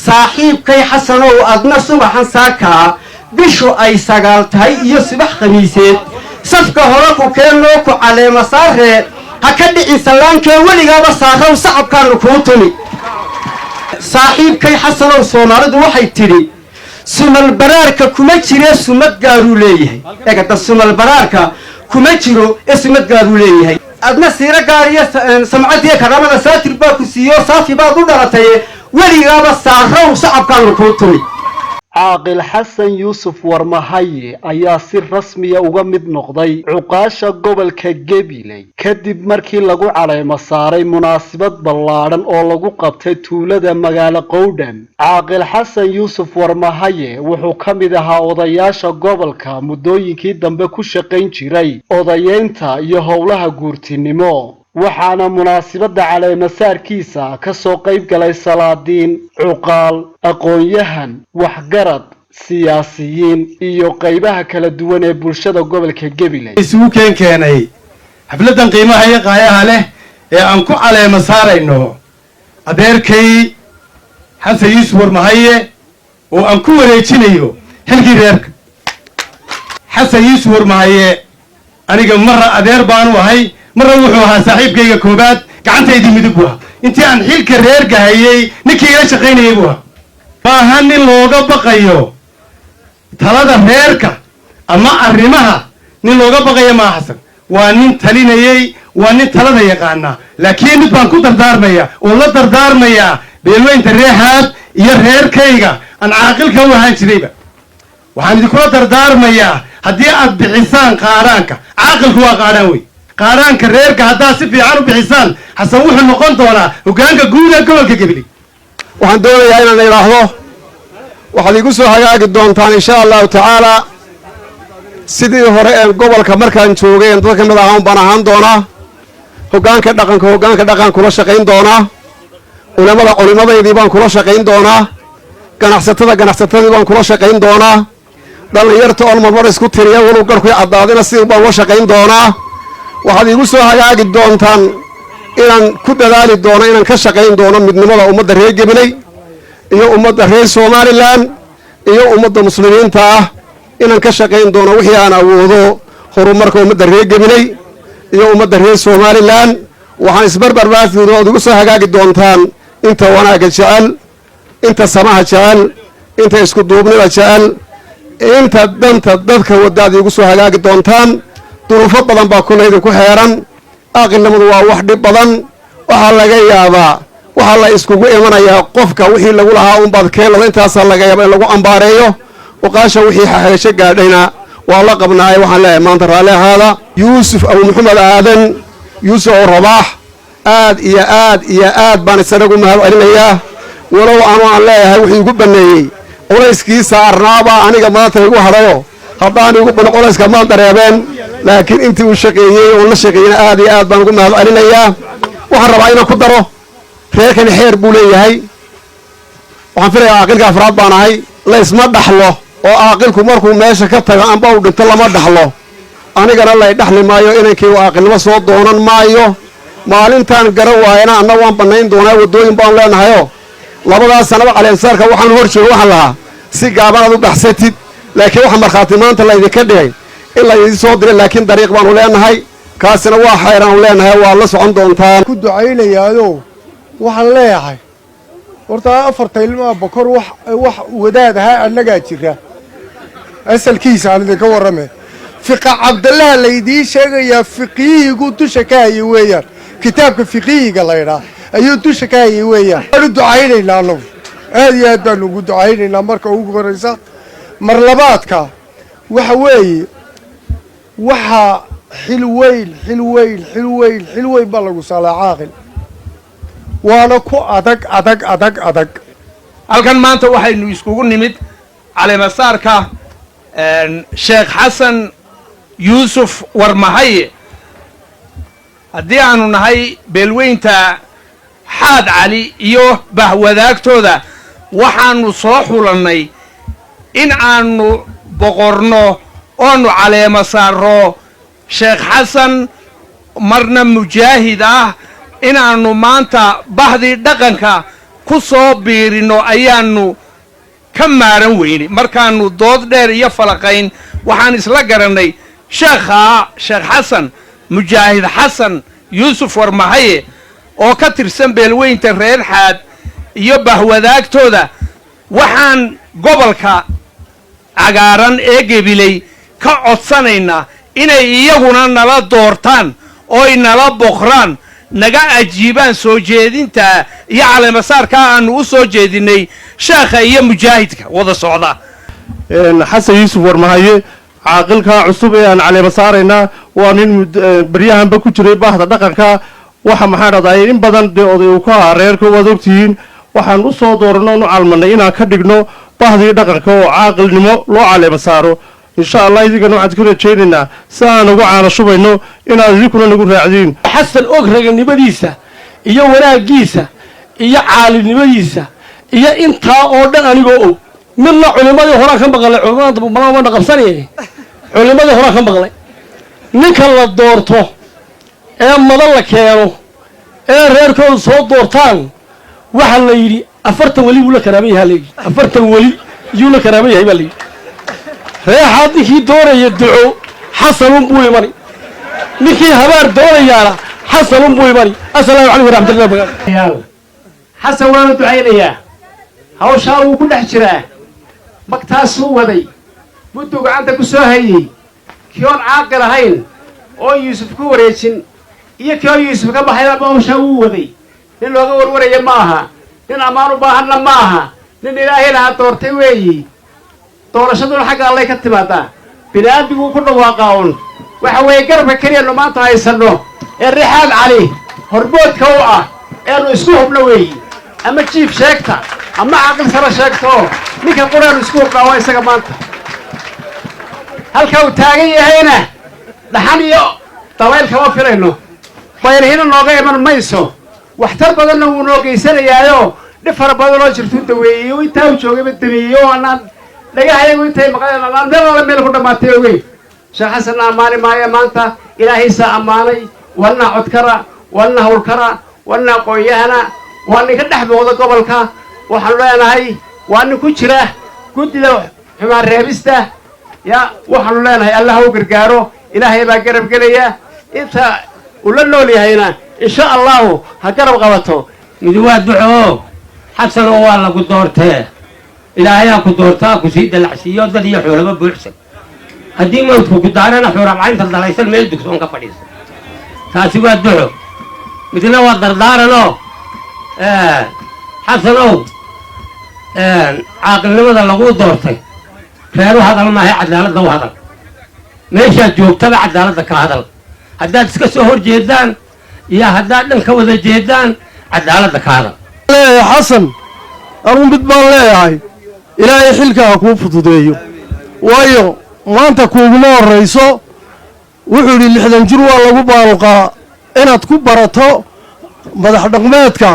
صاحب كي حسنو أدنى صباح ساكا بشو أي ساقالتاي إيو صباح خميسيت صفك هراكو كينوكو على مساره هكذا إنسان كي ولي غابة ساخو صعب كانو كوتوني صاحب كي حسنو صومارد وحي تري سوما البراركا كوماتشيري سومات قارو ليه ايكا سوما البراركا كوماتشيرو اسمات قارو ليه أدنى سيرا قارية سمعتي كرامة ساتر باكو سيو صافي باكو دارتي ولي غابة ساخو صعب كانو كوتوني caaqil xasan yuusuf warmahaye ayaa si rasmiya uga mid noqday cuqaasha gobolka Gabiley kadib markii lagu caleemo saaray munaasabad ballaadhan oo lagu qabtay tuulada magaalo Qowdhan. caaqil xasan yuusuf warmahaye wuxuu ka mid ahaa odayaasha gobolka muddooyinkii dambe ku shaqayn jiray odayeynta iyo howlaha guurtinimo waxaana munaasabada caleemo saarkiisa ka soo qayb galay salaadiin cuqaal aqoon-yahan waxgarad siyaasiyiin iyo qaybaha kala duwan ee bulshada gobolka Gabiley isugu keenay xafladan qiimaha iyo qaayaha leh ee aan ku caleemo saarayno adeerkay xasan yuusuf warmahaye oo aan ku wareejinayo xilkii reerka xasan yuusuf warmahaye aniga marra adeer baan u ahay marra wuxuu ahaa saaxiibkayga koobaad gacantaydii midib waa intii aan xilka reerka hayay ninkii ila shaqaynayay buu ahaa maaha nin looga baqayo talada reerka ama arrimaha nin looga baqayo maa xasan waa nin talinayay waa nin talada yaqaana laakiin mid baan ku dardaarmaya oo la dardaarmaya beelweynta reexaad iyo reerkayga aan caaqilka u ahaan jirayba waxaan idinkula dardaarmayaa haddii aad bixisaan qaadhaanka caaqilku waa qaadhaan wey qaadhaanka reerka haddaad si fiican u bixisaan xasan wuxuu noqon doonaa hoggaanka guud ee gobolka Gabiley waxaan doonayaa inaan idhaahdo waxaad igu soo hagaagi doontaan insha allahu tacaala sidii hore ee gobolka markaan joogay dadka kamid ahaan baan ahaan doonaa hoggaanka dhaqan kula shaqayn doonaa culimadaydii baan kula shaqayn doonaa ganacsatadii baan kula shaqayn doonaa dhallinyarta oon marmar isku tiriya walow garhkuy caddaadina sidii baan ula shaqayn doonaa waxaad igu soo hagaagi doontaan inaan ku dadaali doono inaan ka shaqayn doono midnimada ummadda reer Gabiley iyo ummadda reer Somaliland iyo ummadda muslimiinta ah inaan ka shaqayn doono wixii aan awoodo horumarka ummadda reer Gabiley iyo ummadda reer Somaliland waxaan isbarbarbaadkiido aad igu soo hagaagi doontaan inta wanaagga jecel inta samaha jecel inta isku duubnida jecel inta danta dadka wadaad igu soo hagaagi doontaan duruufo badan baa kuna idinku xeeran aqilnimadu waa wax dhib badan waxaa laga yaabaa waxaa la iskugu imanayaa qofka wixii lagu lahaa unbaad keelada intaasaa laga yaaba in lagu ambaareeyo uqaasha wixii xaxeesho gaadhayna waa la qabnaay waxaan leeyahay maanta raalli ahaada yuusuf abu maxamed aadan yuusuf oo rabaax aad baan isanagu mahad celinayaa walow aan leeyahay wixii igu baneeyey culayskii saarnaabaa aniga maanta igu hadhayo haddaan igu bano culayska maan dareebeen laakiin intii uu shaqeeyey oo la shaqeeyna aad baan ugu mahad celinayaa waxaan rabaa inaan ku daro reerkani xeer buu leeyahay waxaan filayaa caaqilka afraad baan ahay la isma dhaxlo oo caaqilku markuu meesha ka tago amba uu dhinto lama dhaxlo anigana lay dhaxli maayo inankii uu caaqilnimo soo doonan maayo maalintaan garan waayana anna waan bannayn doonaa waddooyin baan leenahayoo labadaas sanaba caleemsaarka waxaan hor joogo waxaan lahaa si gaaban aad u baxsatid laakiin waxa markhaati maanta laydinka dhigay in laydin soo diray laakiin dariiq baanu leenahay kaasina waa xayraanu leenahay waa la socon doontaan ku ducaynayaado waxaan leeyahay horta afarta ilmaha bokor wax wadaad ahaa annagaa jira asalkiisa aan idinka warrame fiqa cabdallaha laydii sheegayaa fiqiyihigu dusha ka hayay weeyaan kitaabka fiqiyiga laydhaa ayuu dusha ka hayay weeyaan waanu ducaynaynaa annagu aad iyo aad baanu ugu ducaynaynaa marka ugu horraysa mar labaadka waxa weeye waxaa xil weyn baa lagu saalaa caaqil waana ku adag halkan maanta waxaynu iskugu nimid caleemasaarka sheekh xasan yuusuf warmahaye haddii aanu nahay beelweynta xaad cali iyo bahwadaagtooda waxaanu soo xulannay in aanu boqorno oonu caleema saarro sheekh xasan marna mujaahid ah inaannu maanta bahdii dhaqanka ku soo biirino ayaannu ka maaran weynay markaannu dood dheer iyo falaqayn waxaan isla garannay sheekh xasan mujaahid xasan yuusuf warmahaye oo ka tirsan beelweynta reer xaad iyo bahwadaagtooda waxaan gobolka cagaaran ee Gabiley ka codsanaynaa inay iyaguna nala doortaan oo ay nala boqraan naga ajiibaan soo jeedinta iyo caleemasaarka aanu u soo jeedinay sheekha iyo mujaahidka wada socda xasan yuusuf warmahaye caaqilka cusub ee aan caleemasaarayna waa nin baryahanba ku jiray baahda dhaqanka waxa maxaa dhacday in badan dee oday uu ka ahaa reerka waad ogtihiin waxaan u soo dooranno u calmanay inaan ka dhigno bahdii dhaqanka oo caaqilnimo loo caleemasaaro insha allah idinkana waxaan ku rajaynaynaa si aan ugu caana shubayno inaad idinkuna nagu raacdiin xasan og raganimadiisa iyo wanaaggiisa iyo caalinimadiisa iyo intaa oo dhan anigoo og midna culimadii horaan ka maqlay culimada qabsanayay culimadii horaan ka maqlay ninka la doorto ee madan la keeno ee reerkoodu soo doortaan waxa la yidhi 40 weli buu la karaaban yahay la yidhi 40 weli yuu la karaaban yahay baa la yidhi reexaad ninkii doonaya duco xasanun buu imani ninkii habaar doonayaana xasanun buu imani assalaamu calaykum waraxmatullahi wabarakaatu xasan waanu ducaynayaa hawshaa wuu ku dhex jiraa magtaasuu waday mudduu gacanta ku soo hayey kioon caaqil ahayn oo yuusuf ku wareejin iyo kioon yuusuf ka baxayba hawshaa wuu waday nin looga warwaraya ma aha nin ammaan u baahanna ma aha nin ilaahay lahaa doortay weeyi doorashaduna xagga allay ka timaadaa bini'aadmiguu ku dhawaaqaa un waxa weeye garabka keliyanu maanta haysanno ee rixaad cali horboodka u ah eenu isku hubno weeyi ama jiif sheegta ama caaqil sare sheegto ninka quraanu isku hubnaa waa isaga maanta halka uu taagan yahayna dhaxan iyo dabayl kama filayno baylihina nooga iman mayso waxtar badanna wuu noo geysanayaayo dhib fara badan oo jirtuu daweeyey oo intaa u joogayba dameeyey oo anaan dhagahayagu intay maqleen anaan meel alla meel ku dhammaatay ogeyn sheekh xasanna ammaani maayo maanta ilaahaysaa ammaanay wanna codkara wanna hawlkara wanna aqoon-yahana waa nin ka dhex muuqda gobolka waxaanu leenahay waa nin ku jira guddida xumaan reebista ya waxaanu leenahay allah u gargaaro ilaahay baa garab gelaya inta uu la nool yahayna insha allahu ha garab qabato mid waa duco xasanoo waa lagu doortee ilaahayaa ku doortaa ku sii dalacsiiyo dad iyo xoolaba buuxsan haddii mawdku ku daarana xoorabcaynta dalaysan meel dugsoon ka fadhiisa taasi waa duco midna waa dardaaranoo xasanow caaqilnimada laguu doortay reeru hadal maahay cadaaladda u hadal meeshaad joogtaba cadaaladda ka hadal haddaad iska soo hor jeedaan iyo haddaad dhan ka wada jeedaan cadaaladda ka hadal leeyahay xasan anuu mid baan leeyahay ilaahay xilka ha kuu fududeeyo waayo maanta kuuguma horrayso wuxuu yidhi 60 jir waa lagu baaluqaa inaad ku barato madax dhaqmeedka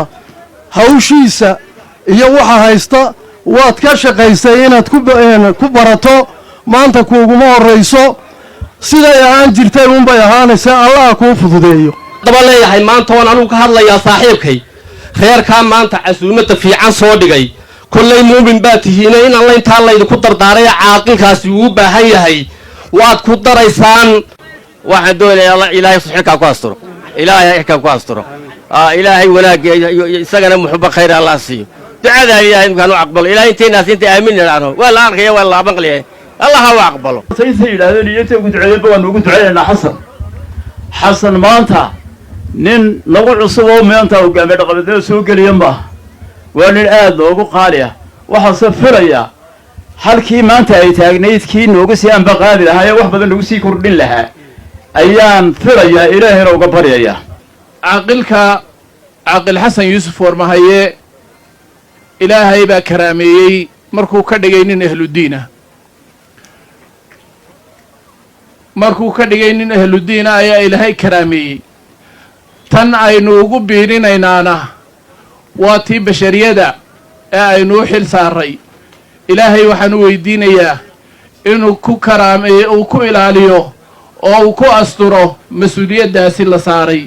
hawshiisa iyo waxa haysta waad ka shaqaysay inaad ku barato maanta kuuguma horrayso siday ahaan jirtay unbay ahaanaysaa allaha kuu fududeeyo daba leeyahay maanta waan anugu ka hadlayaa saaxiibkay reerkaa maanta casuumadda fiican soo dhigay kollay muumin baa tihiina in alla intaa laydinku dardaaray caaqilkaasi uu u baahan yahay waad ku daraysaan waxaan doonayaa ilaahay xilkaa ku asturo ilaahay xilkaa ku asturo ilaahay wanaagga isagana muxubba khayr allah siiyo ducada ilaahay imkaan u aqbalo ilaahay intaynaas intay aamin nidhaahno waa la arkaya waa la aqbalaya allah ha u aqbalo sayse yidhaahdeen iyo intay ugu duceeyeenba waanu ugu ducaynaynaa xasan maanta nin lagu cusub oo maanta hogaamiye dhaqameednimada soo geliya maaha waa nin aad loogu qaali ah waxaase filayaa halkii maanta ay taagnayd kii noogu sii anbaqaadi lahaa ee wax badan nagu sii kordhin lahaa ayaan filayaa ilaahayna uga baryayaa caaqil xasan yuusuf warmahaye ilaahay baa karaameeyey markuu ka dhigay nin ahludiina ayaa ilaahay karaameeyey tan aynu ugu biirinaynaana waa tii bashariyada ee aynu u xil saaray ilaahay waxaan u weydiinayaa inuu ku karaameeyo uu ku ilaaliyo oo uu ku asturo mas-uuliyaddaasi la saaray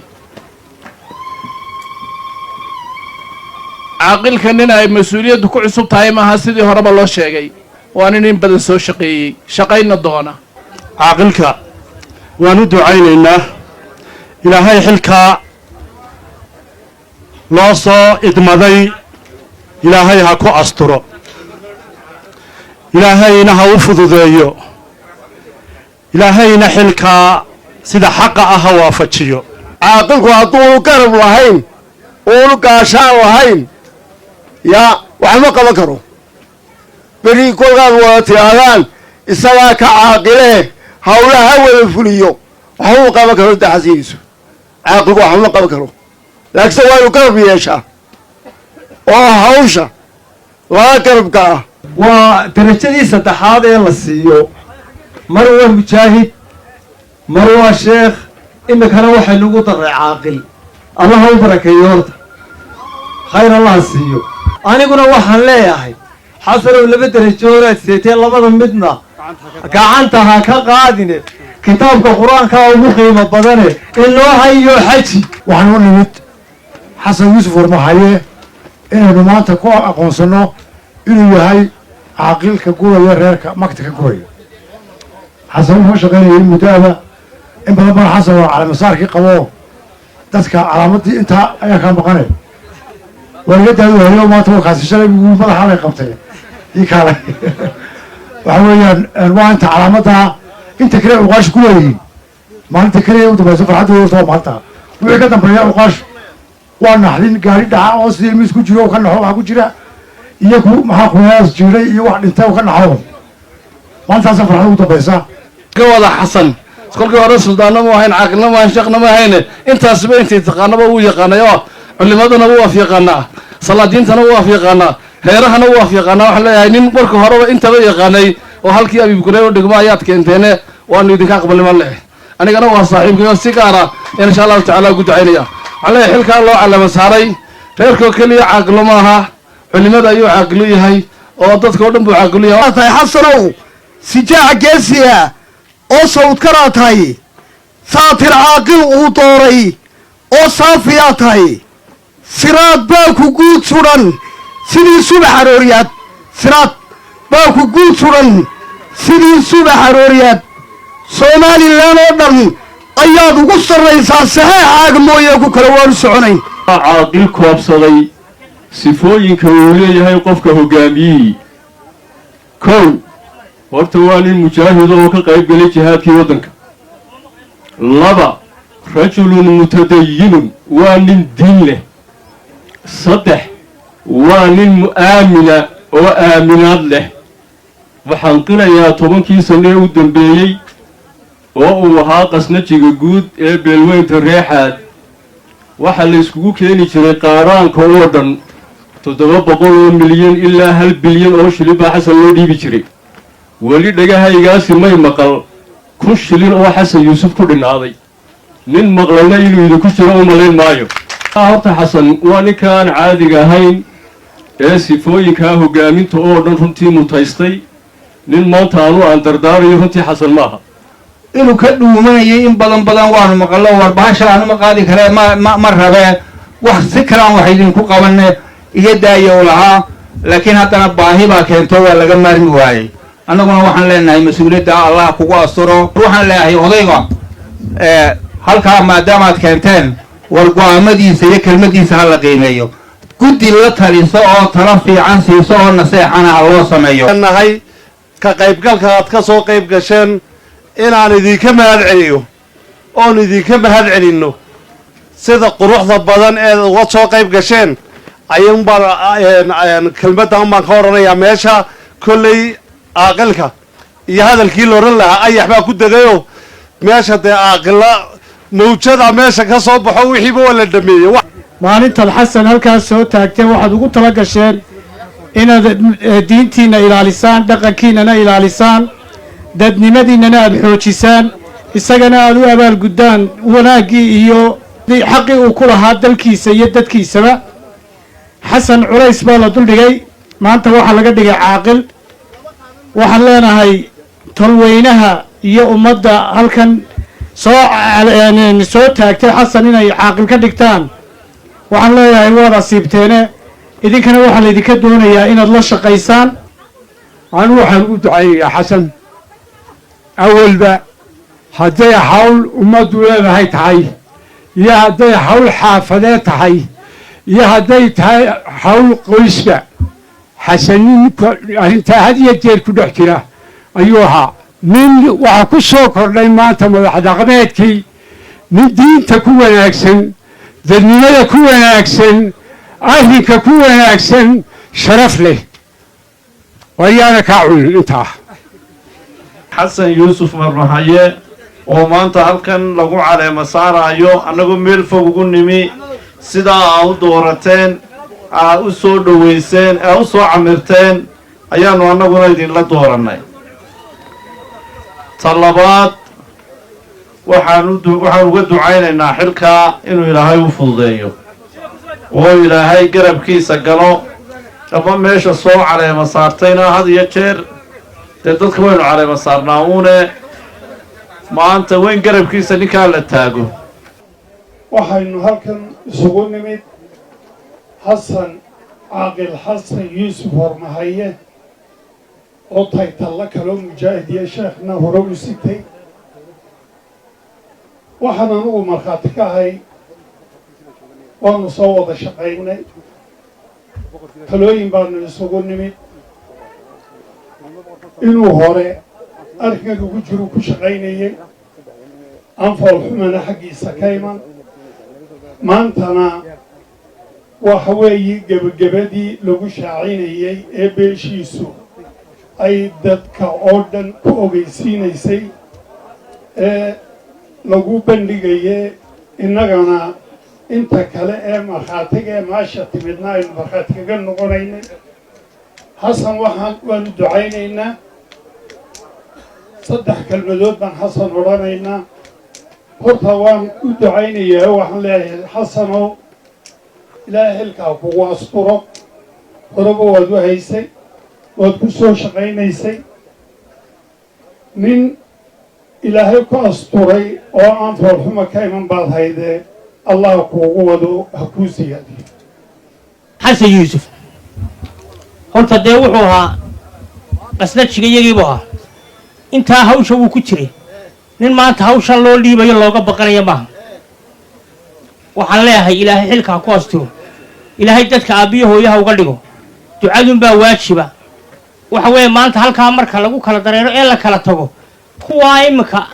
caaqilka nin ay mas-uuliyaddu ku cusub tahay maaha sidii horeba loo sheegay waa nin in badan soo shaqeeyey shaqayna doona caaqilka waan u ducaynaynaa ilaahay xilkaa loo soo idmaday ilaahay ha ku asturo ilaahayna ha u fududeeyo ilaahayna xilkaa sida xaqa ah ha waafajiyo caaqilku hadduunu garab lahayn uunu gaashaan lahayn yaa waxma qaban karo beri kolkaad wada tidhaahdaan isagaa ka caaqilee hawlaha ha wada fuliyo waxbuu qaban karo daxasigiisu caaqilku waxma qaban karo laakiinse waa inu garab yeeshaa oo hawsha laga garabka ah waa darajadii saddexaad ee la siiyo mar waa mujaahid mar waa sheekh imikana waxay nagu daray caaqil allaha u barakeeyo horta khayr allaha siiyo aniguna waxaan leeyahay xasanow laba derajo horaad seetee labada midna gacanta ha ka qaadine kitaabka qur-aankaa ugu qiimo badane inoo hayo xaji waxaan u nimid xasan yuusuf warmahaye inaynu maanta ku aqoonsanno inuu yahay caaqilka guraya reerka magta ka guraya xasan wuxuu shaqaynayay muddaada in badan bana xasan waa calamasaarkii qabo dadka calaamadii intaa ayaa kaa maqanay waa iga daadu hayo maanta warkaasi shalay madaxa bay qabtay ii kaalay waxa weeyaan waa inta calaamaddaa inta kale uqaash ku leeyihiin maalinta keliya u dambayso farxadda horta waa maalinta wixii ka dambeeya uqaash waa naxdin gaari dhaca oo sidii miis ku jiro ka naxo waxaa ku jira iyo ku maxaa kuyaas jiray iyo wax dhintay ka naxo maalintaasa farxadda ugu dambaysa ka wada xasan kolkii hore suldaanna mu ahayn caaqilna mu ahayn sheekhna mu ahayne intaasba intay taqaanaba wuu yaqaanay oo culimadana wuu afyaqaanaa salaadiintana wuu afyaqaanaa reerahana wuu afyaqaanaa waxaan leeyahay nin marka horeba intaba yaqaanay oo halkii abiibkurey u dhigmo ayaad keenteene waanu idinka aqbalniman leh anigana waa saaxiibkay oo si gaara insha allahu tacaala ugu ducaynaya waxaan leeyahay xilkaa loo calama saaray reerkoo keliya caaqilo maaha culimada ayuu caaqilo yahay oo dadka o dhan buu caaqilo yahay tahay xasanow sijaaca geesiya oo sawdkaraa tahay saatir caaqil uu dooray oo saafiyaa tahay siraad baa ku guud sudhan sidii subax arooriyaad siraad baa ku guud sudhan sidii subax arooriyaad somalilan oo dhan ayaad ugu sarraysaa saxeexaaga mooye ku kale waanu soconayn caaqil koobsaday sifooyinka uu leeyahay qofka hoggaamiyihii kow horta waa nin mujaahid oo ka qayb gelay jihaadkii waddanka laba rajulun mutadayinun waa nin diin leh saddex waa nin mu'aamina oo aaminaad leh waxaan qirayaa 10kii sano ee u dambeeyey oo uu ahaa qasnajiga guud ee beelweynta reexaad waxaa la iskugu keeni jiray qaaraanka oo dhan 700 milyan ilaa 1 bilyan oo shilin baa xasan loo dhiibi jiray weli dhagahaygaasi may maqal 1,000 shilin oo xasan yuusuf ku dhinaaday nin maqlana inuu idinku jiro u malayn maayo horta xasan waa ninkaan caadiga ahayn ee sifooyinkaa hoggaaminta oo dhan runtii mutaystay nin maanta aanu aan dardaarayo runtii xasan maaha inuu ka dhuumanayay in badan waanu maqallo war bahasha anuma qaadi kare ma rabee wax si kalaan wax idinku qabanne iga daaya u lahaa laakiin haddana baahi baa keento waa laga maarmi waayey annaguna waxaan leenahay mas-uuliyadda allah kugu asturo waxaan leeyahay odayga halkaa maadaamaad keenteen war go-aamadiisa iyo kelmadiisa ha la qiimeeyo guddi la taliso oo tala fiican siiso oo naseexana ha loo sameeyo nahay ka qaybgalka aad ka soo qayb gasheen inaan idinka mahad celiyo oon idinka mahad celinno sida quruxda badan ee uga soo qayb gasheen ayuun baan kelmaddan baan ka odhanayaa meesha kolley caaqilka iyo hadalkii la odhan lahaa ayax baa ku degayoo meesha dee caaqila mawjada meesha ka soo baxo wixiiba waa la dhameeyey maalintaad xasan halkaas soo taagteen waxaad ugu tala gasheen inaad diintiinna ilaalisaan dhaqankiinnana ilaalisaan dadnimadiinnana aada xoojisaan isagana aada u abaalguddaan wanaaggii iyo xaqii uu ku lahaa dalkiisa iyo dadkiisaba xasan culays baa la duldhigay maanta waxaa laga dhigay caaqil waxaan leenahay tolweynaha iyo ummadda halkan soo taagtay xasan inay caaqil ka dhigtaan waxaan leeyahay waad asiibteene idinkana waxaa laydinka doonayaa inaad la shaqaysaan. anigu waxaan ugu ducaynayaa xasan awalba hadday hawl ummaddu leedahay tahay iyo hadday hawl xaafadeed tahay iyo hadday tahay hawl qoysba xasanin arrintaa had iyo jeer ku dhex jira ayuu ahaa. nin waxaa ku soo kordhay maanta madax dhaqameedkii nin diinta ku wanaagsan, dadnimada ku wanaagsan, arrinka ku wanaagsan, sharaf leh. wayaana kaa cunin intaa. xasan yuusuf marmahaye oo maanta halkan lagu caleema saarayo annagoo meel fog ugu nimi sidaa aa u doorateen aa u soo dhowayseen aa u soo camirteen ayaannu annaguna idinla doorannay. ta labaad waxaan uga ducaynaynaa xilkaa inuu ilaahay u fududeeyo oo ilaahay garabkiisa galo. ama meesha soo caleema saartayna had iyo jeer dee dadka waynu caleema saarnaa uune maanta weyn garabkiisa ninkaa la taago. waxaynu halkan isugu nimid xasan caaqil xasan yuusuf warmahaye oo taytalla kaloo mujaahidiya sheekhna hore u sitay. waxaan anugu markhaati ka ahay waanu soo wada shaqaynay, talooyin baanu isugu nimid. inuu hore arrinkan ugu jiru ku shaqaynayay anfool xumana xaggiisa ka iman, maantana waxa weeye gebagabadii lagu shaacinayay ee beeshiisu ay dadka oo dhan ku ogeysiinaysay ee lagu bandhigaye innagana inta kale ee markhaatiga ee maasha timidna aynu markhaati kaga noqonaynay. xasan waanu ducaynaynaa. 3 kelmadood baan xasan odhanaynaa. horta waan u ducaynayaa, waxaan leeyahay xasanow ilaahay xilkaa kugu asturo. horeba waad u haysay, waad ku soo shaqaynaysay. nin ilaahay ku asturay oo aan foolxuma ka iman baad haydee allah kuugu wado ha kuu siyaadiyo. xasan yuusuf horta dee wuxuu ahaa qasnajiga iyagiibuu ahaa. intaa hawsha wuu ku jiray. nin maanta hawshan loo dhiibayo looga baqanaya maaha. waxaan leeyahay ilaahay xilkaa ku asturo, ilaahay dadka aabbiyo hooyaha uga dhigo. ducadunbaa waajiba. waxa weeye maanta halkaa marka lagu kala dareero ee la kala tago kuwaa iminka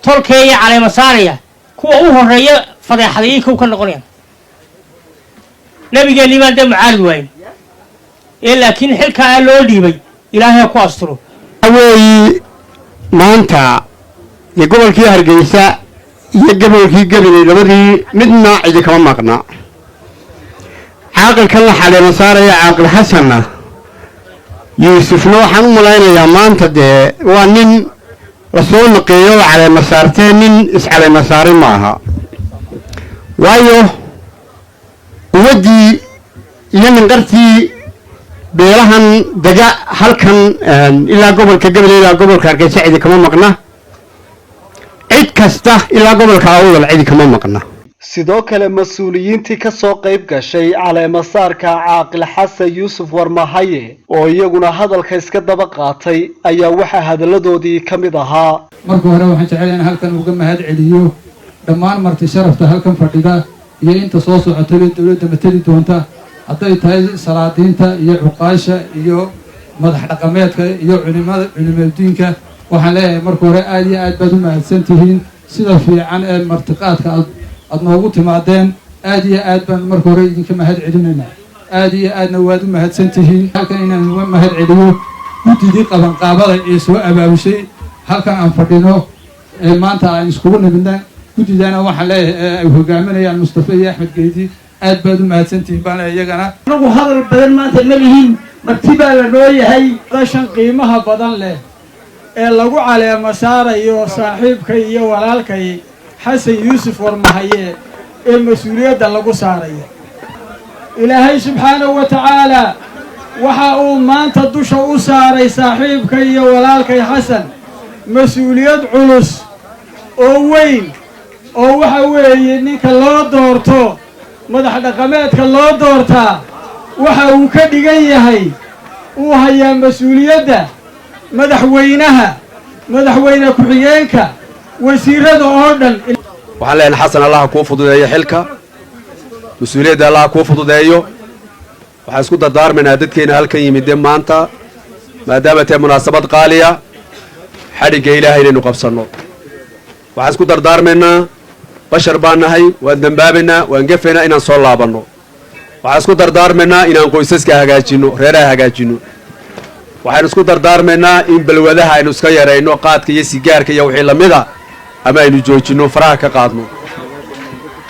tolkeeya caleema saaraya kuwa u horreeya fadeexadayay kow ka noqonayaan. nabigeennii baan dee mucaarad waayin ee laakiin xilkaa loo dhiibay ilaahay ha ku asturo. weeyi maanta iyo gobolkii hargeysa iyo gobolkii gabiley labadii midna cidi kama maqna. caaqilkan la xaleema saaraya caaqil xasanna yuusufna waxaan u malaynayaa maanta dee waa nin lasoo naqeeyo la caleema saartee nin iscaleema saarin ma aha. waayo quwaddii iyo ninqartii beelahan dega halkan ilaa gobolka gabiley ilaa gobolka hargeysa cidi kama maqna. cid kasta ilaa gobolka awdal cidi kama maqna. sidoo kale mas-uuliyiintii ka soo qayb gashay caleemasaarka caaqil xasan yuusuf warmahaye oo iyaguna hadalka iska daba qaatay ayaa waxaa hadalladoodii ka mid ahaa. marka hore waxaan jecelahay in halkan uga mahad celiyo dhammaan marti sharafta halkan fadhida iyo inta soo socotay dowladda matali doonta, hadday tahay salaadiinta iyo cuqaasha iyo madax dhaqameedka iyo culimadiinka. waxaan leeyahay marka hore aad iyo aad baad u mahadsan tihiin sida fiican ee martiqaadka aad noogu timaadeen. aad iyo aad baan marka hore idinka mahad celinaynaa. aad iyo aadna waad u mahadsan tihiin. halkan inaan uga mahad celiyo guddidii qabanqaabada ee soo abaabushay halkan aan fadhino ee maanta aan iskugu nimidna. guddidana waxaan leeyahay ay hogaaminayaan mustafa iyo axmed geedi. aad baad u mahadsan tihiin baan leeyahay iyagana. anagu hadal badan maanta ma lihiin, marti baa la noo yahay. dashan qiimaha badan leh ee lagu caleema saarayo saaxiibkay iyo walaalkay xasan yuusuf warmahaye ee mas-uuliyadda lagu saarayo. ilaahay subxaanahu wa tacaalaa waxa uu maanta dusha u saaray saaxiibkay iyo walaalkay xasan mas-uuliyad culus oo weyn oo waxa weeye ninka loo doorto madax dhaqameedka loo doortaa waxa uu ka dhigan yahay uu hayaa mas-uuliyadda madaxweynaha madaxweyne ku-xigeenka wasiirada oo dhan waxaan leenahay xasan allaha kuu fududeeyo xilka mas-uuliyadda allaha kuu fududeeyo waxaan isku dardaarmaynaa dadkeena halkan yimidee maanta maadaama tahay munaasabad qaaliya xadhigga ilaahay inaynu qabsanno waxaan isku dardaarmaynaa bashar baan nahay waan dembaabaynaa waan gefaynaa inaan soo laabanno waxaan isku dardaarmaynaa inaan qoysaska hagaajinno reeraha hagaajinno waxaynu isku dardaarmaynaa in balwadaha aynu iska yarayno qaadka iyo sigaarka iyo wixii lamida ama aynu joojinno faraha ka qaadno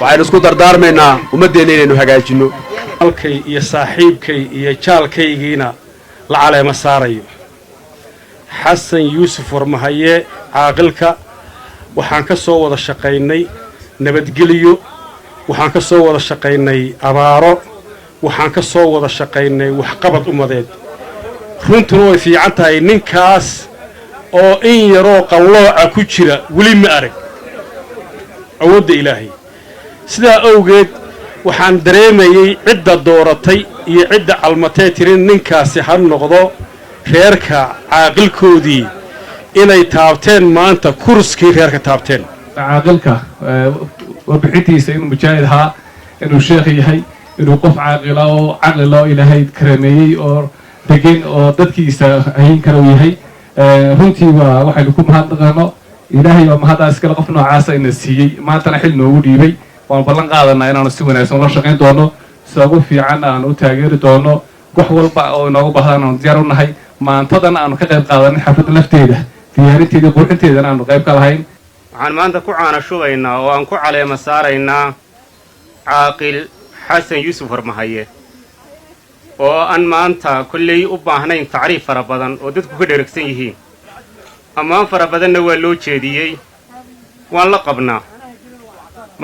waxaynu isku dardaarmaynaa ummaddeenna inaynu hagaajinno halkay iyo saaxiibkay iyo jaalkaygiina la caleema saarayo xasan yuusuf warmahaye caaqilka waxaan ka soo wada shaqaynay nabadgelyo waxaan ka soo wada shaqaynay abaaro waxaan ka soo wada shaqaynay waxqabad ummadeed runtuna way fiican tahay ninkaas oo in yaroo qallooca ku jira weli ma arag awoodda ilaahay sidaa awgeed waxaan dareemayey cidda dooratay iyo cidda calmatee tirin ninkaasi ha noqdo reerka caaqilkoodii inay taabteen maanta kurskii reerka taabteen caaqilka warbixintiisa inuu mujaahid ahaa inuu sheekh yahay inuu qof caaqila oo caqlila oo ilaahay karameeyey oo degan oo dadkiisa hayin kara uu yahay runtii waa waxaynu ku mahadnaqano ilaahay baa mahaddaas iskale qof noocaasa ina siiyey maantana xil noogu dhiibay waan ballan qaadanaa inaanu si wanaagsan ula shaqayn doono sida ugu fiican aanu u taageeri doono wax walba oo inoogu bahdaan aanu diyaar u nahay maantadan aanu ka qayb qaadanay xafladda lafteeda diyaarinteeda qurxinteedana aanu qayb ka lahayn waxaan maanta ku caana shubaynaa oo aan ku caleema saaraynaa caaqil xasan yuusuf warmahaye oo aan maanta kolley u baahnayn tacriif fara badan oo dadku ka dheragsan yihiin ammaan fara badanna waa loo jeediyey waan la qabnaa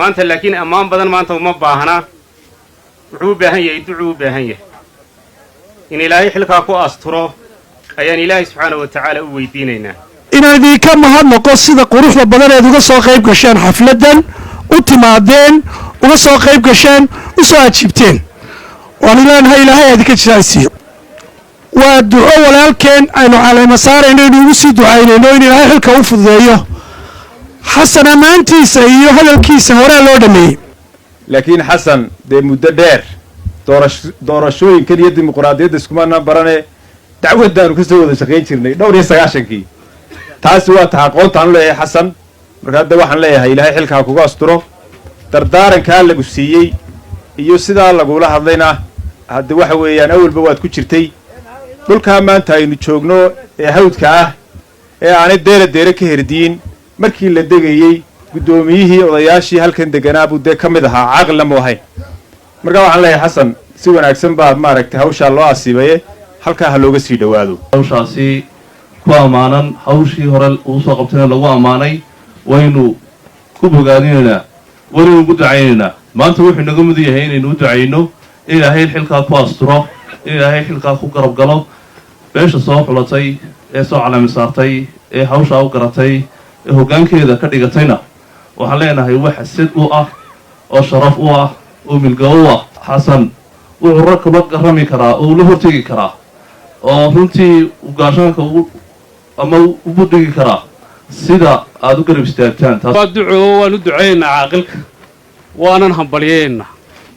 maanta laakiin ammaan badan maanta uma baahna wuxuu u baahan yahay ducuu u baahan yahay in ilaahay xilkaa ku asturo ayaan ilaahay subxaana wa tacaala u weydiinaynaa inaan idinka mahadnaqo sida quruxda badaneed uga soo qayb gasheen xafladdan u timaadeen uga soo qayb gasheen u soo ajiibteen waan ilaahay ilaahay idinka jiraaysiiyo waa duco walaalkeen aynu caleema saarayno inuu ugu sii ducaynayno in ilaahay xilka u fududeeyo xasan ammaantiisa iyo hadalkiisa horaa loo dhameeyey laakiin xasan dee muddo dheer doorashooyinkan iyo dimuquraadiyadda iskumaana barane dacwaddaanu ka soo wada shaqayn jirnay 1990kii taasi waa taha aqoontaan u leeyahay xasan marka hadda waxaan leeyahay ilaahay xilkaa kugu asturo dardaarankaa lagu siiyey iyo sidaa lagula hadlayna hadda waxa weeyaan awalba waad ku jirtay dhulkaa maanta aynu joogno ee hawdka ah ee aanay deera ka herdiyin markii la degayey guddoomiyihii odayaashii halkan deganaa buu dee ka mid ahaa caaqilna mu ahayn marka waxaan leeyahay xasan si wanaagsan baad maaragtay hawshaa loo asiibaye halkaa ha looga sii dhowaado hawshaasi ku ammaanan hawshii hore uu soo qabtayna lagu ammaanay waynu ku bogaadinaynaa waynu ugu ducaynaynaa maanta wuxuu inaga mudan yahay inaynu u ducayno in ilaahay xilkaa ku asturo in ilaahay xilkaa ku garab galo beesha soo xulatay ee soo calaami saartay ee hawshaa u garatay ee hoggaankeeda ka dhigatayna waxaan leenahay wax sid u ah oo sharaf u ah oo milgabo u ah xasan wuxuu rag kula garami karaa oo ula hortegi karaa oo runtii ugaashaanka ama u budhigi karaa sida aad u garab istaagtaan waa duco waan u ducaynaynaa caaqilka waanan hambalyaynaa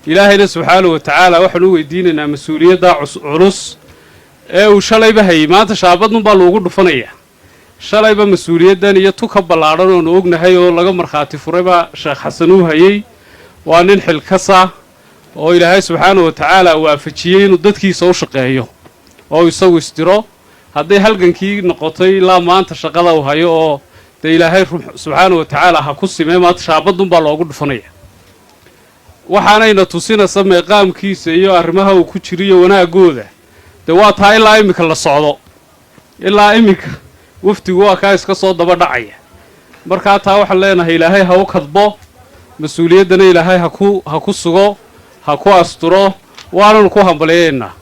ilaahayna subxaanahu wa tacaala waxaan u weydiinaynaa mas-uuliyadda culus ee uu shalayba hayey maanta shaabadnunbaa loogu dhufanayaa shalayba mas-uuliyaddan iyo tuka ballaadhan oonu ognahay oo laga markhaati furayba sheekh xasan uu hayey waa nin xilkasa oo ilaahay subxaanahu wa tacaala waafajiyey inuu dadkiisa u shaqeeyo oo isagu isdiro hadday halgankii noqotay ilaa maanta shaqada uu hayo oo dee ilaahay subxaanahu wa tacaala ha ku simee maanta shaabadunbaa loogu dhufanaya waxaanayna tusinaysa meeqaamkiisa iyo arrimaha uu ku jiriyo wanaagooda dee waa taa ilaa iminka la socdo ilaa iminka wafdigu waa kaa iska soo daba dhacaya markaa taa waxaan leenahay ilaahay ha u kadbo mas-uuliyaddana ilaahay ha ku sugo ha ku asturo waananu ku hambalyaynaa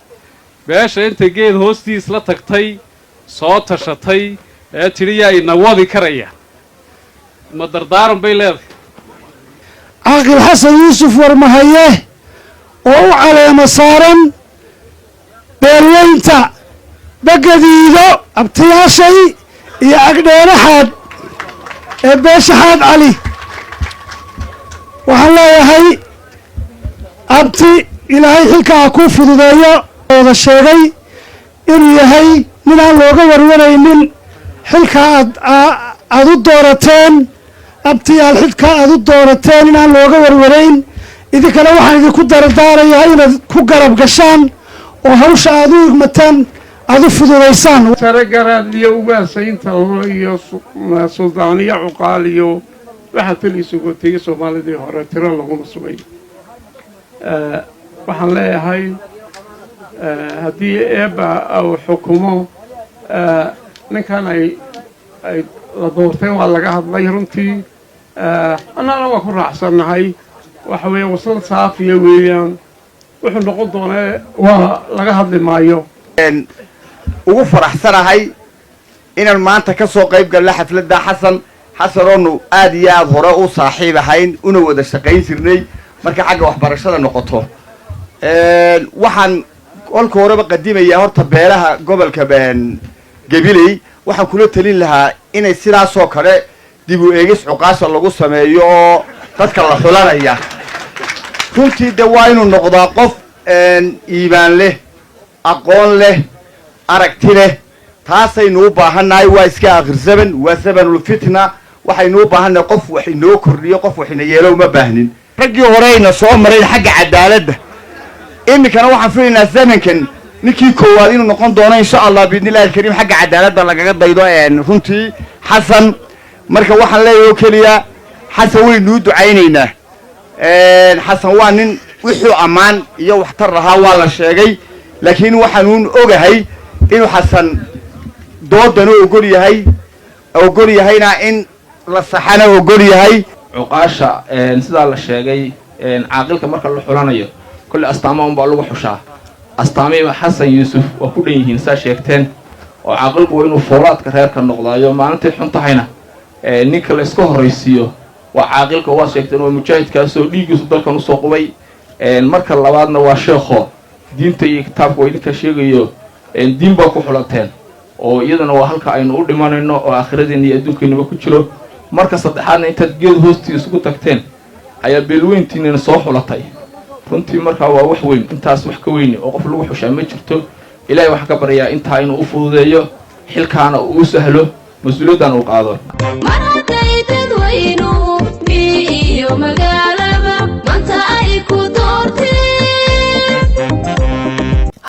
beesha intay geed hoostiis la tagtay soo tashatay ee tidhi yaa ina wadi karaya ma dardaaran bay leedahay caaqil xasan yuusuf warmahaye oo u caleema saaran beelweynta bagadiido abtiyaashay iyo agdheeraxaad ee beeshaxaad cali waxaan leeyahay abti ilaahay xilkaa kuu fududeeyo ooda sheegay inuu yahay midaan looga warwaraynin xilkaa aad u doorateen abtiyaal xilkaa aad u doorateen inaan looga warwarayn idinkana waxaan idinku dardaarayaa inaad ku garab gashaan oo hawsha aad u igmataan aad u fududaysaan saragaraad iyo ugaasaynta iyo suldaaniyo cuqaal iyo waxaa taliisu gootayay soomaalidii hore tiro laguma sugay waxaan leeyahay haddii eebba uu xukumo ninkan ay la doorteen waa laga hadlay runtii annana waa ku raacsannahay waxa weeye wasal saafiya weeyaan wuxuu noqon doonaa waa laga hadli maayo ugu faraxsanahay inaan maanta ka soo qayb galno xafladda xasanoonu aad iyo aad hore u saaxiib ahayn una wada shaqayn jirnay marka xagga waxbarashada noqoto waxaan kolka horeba qadimayaa horta beelaha gobolka gabiley waxaan kula talin lahaa inay sidaasoo kale dib u eegis cuqaasha lagu sameeyo oo dadka la xulanaya runtii de waa inuu noqdaa qof iimaan leh aqoon leh aragti leh taasaynu u baahannahay waa iska akhir zaman waa zamanulfitna waxaynu u baahannahay qof wax inoo kordhiyo qof wax ina yeelo uma baahnin raggii horeyna soo marayn xagga cadaaladda iminkana waxaan filaynaa zamankan ninkii koowaad inuu noqon doono insha allah biidnillahi alkariim xagga cadaaladda lagaga daydo runtii xasan marka waxaan leeyahay oo keliya xasan waynuu ducaynaynaa xasan waa nin wuxuu ammaan iyo waxtar lahaa waa la sheegay laakiin waxaanuun ogahay inuu xasan doodana ogol yahayna in la saxana ogol yahay cuqaasha sidaa la sheegay caaqilka marka la xulanayo kulli astaama unbaa lagu xushaa astaamihiiba xasan yuusuf waa ku dhan yihiin saa sheegteen oo caaqilku waa inuu foolaadka reerka noqdaayo maalintii xun tahayna ninka la iska horraysiiyo waa caaqilka waa sheegteen waa mujaahidkaasoo dhiiggiisu dalkan usoo qubay marka labaadna waa sheekho diinta iyo kitaabka waa idinka sheegayo diin baa ku xulateen oo iyadana waa halka aynu u dhimanayno oo aakhiradiina iyo adduunkaynaba ku jiro marka saddexaadna intaad geed hoostii isugu tagteen ayaa beelweyntiinina soo xulatay runtii markaa waa wax weyn intaas wax ka weyni oo qof lagu xushaa ma jirto ilaahay waxaan ka baryaa intaa inuu u fududeeyo xilkaana uu u sahlo mas-uuliyaddan uu qaado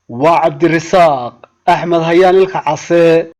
waa cabdirasaaq axmed hayaan ilka case